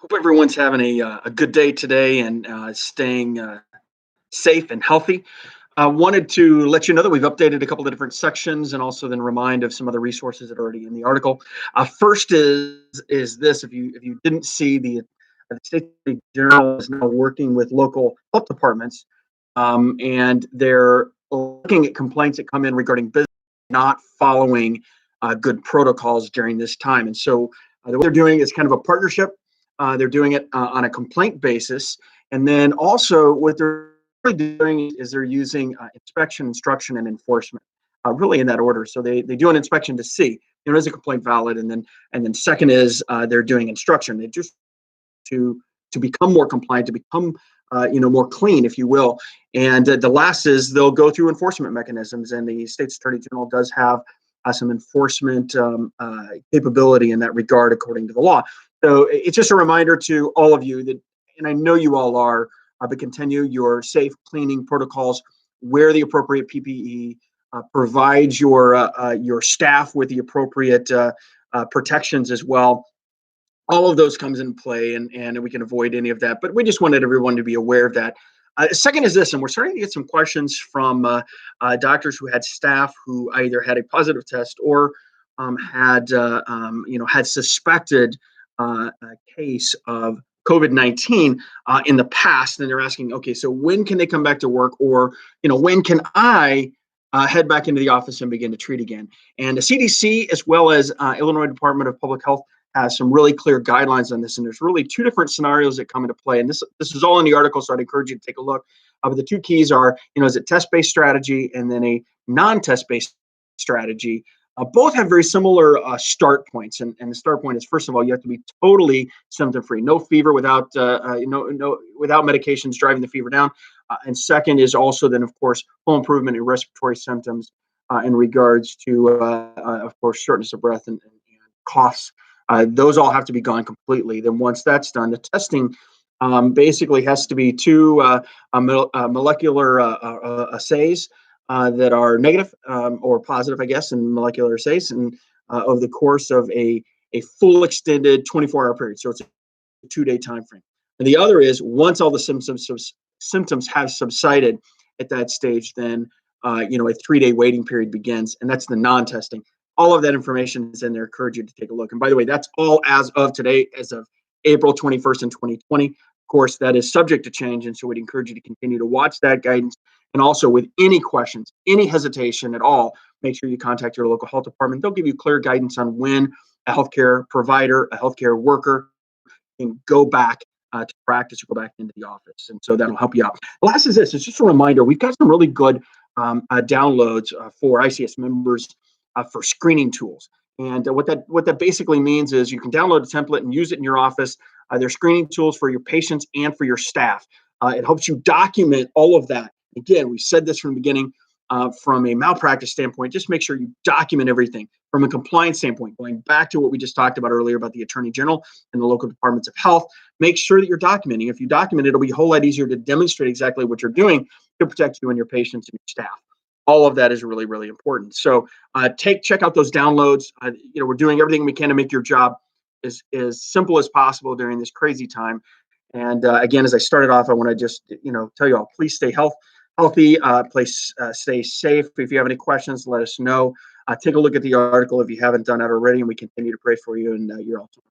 Hope everyone's having a good day today and staying safe and healthy. I wanted to let you know that we've updated a couple of different sections and also then remind of some other resources that are already in the article. First is this: if you didn't see the state Attorney General is now working with local health departments, and they're looking at complaints that come in regarding business not following good protocols during this time. And so the way they're doing is kind of a partnership. They're doing it on a complaint basis. And then also what they're really doing is they're using inspection, instruction, and enforcement, really in that order. So they do an inspection to see, is a complaint valid? And then second is they're doing instruction. They just to become more compliant, to become more clean, if you will. And the last is they'll go through enforcement mechanisms. And the state's Attorney General does have some enforcement capability in that regard, according to the law. So it's just a reminder to all of you that, and I know you all are, but continue your safe cleaning protocols, wear the appropriate PPE, provide your staff with the appropriate protections as well. All of those comes in play, and we can avoid any of that. But we just wanted everyone to be aware of that. Second is this, and we're starting to get some questions from doctors who had staff who either had a positive test or had suspected a case of COVID-19 in the past, and they're asking, okay, so when can they come back to work, or when can I head back into the office and begin to treat again? And the CDC, as well as Illinois Department of Public Health, has some really clear guidelines on this, and there's really two different scenarios that come into play. And this is all in the article, so I'd encourage you to take a look. But the two keys are, is it test-based strategy and then a non-test-based strategy. Both have very similar start points, and the start point is, first of all, you have to be totally symptom-free, no fever without without medications driving the fever down, and second is also then, of course, full improvement in respiratory symptoms in regards to, of course, shortness of breath and coughs. Those all have to be gone completely. Then once that's done, the testing basically has to be two molecular assays that are negative or positive, I guess, in molecular assays, and over the course of a full extended 24-hour period. So it's a 2-day time frame. And the other is once all the symptoms have subsided at that stage, then a 3-day waiting period begins, and that's the non-testing. All of that information is in there. I encourage you to take a look. And by the way, that's all as of today, as of April 21st in 2020. Of course, that is subject to change, and so we'd encourage you to continue to watch that guidance. And also, with any questions, any hesitation at all, make sure you contact your local health department. They'll give you clear guidance on when a healthcare provider, a healthcare worker can go back to practice or go back into the office. And so that'll help you out. The last is this. It's just a reminder. We've got some really good downloads for ICS members for screening tools. And what that basically means is you can download a template and use it in your office. They're screening tools for your patients and for your staff. It helps you document all of that. Again, we said this from the beginning, from a malpractice standpoint, just make sure you document everything. From a compliance standpoint, going back to what we just talked about earlier about the Attorney General and the local departments of health, make sure that you're documenting. If you document it, it'll be a whole lot easier to demonstrate exactly what you're doing to protect you and your patients and your staff. All of that is really, really important. So check out those downloads. We're doing everything we can to make your job as simple as possible during this crazy time. And again, as I started off, I want to just tell you all, please stay healthy, please stay safe. If you have any questions, let us know. Take a look at the article if you haven't done that already, and we continue to pray for you and your ultimate.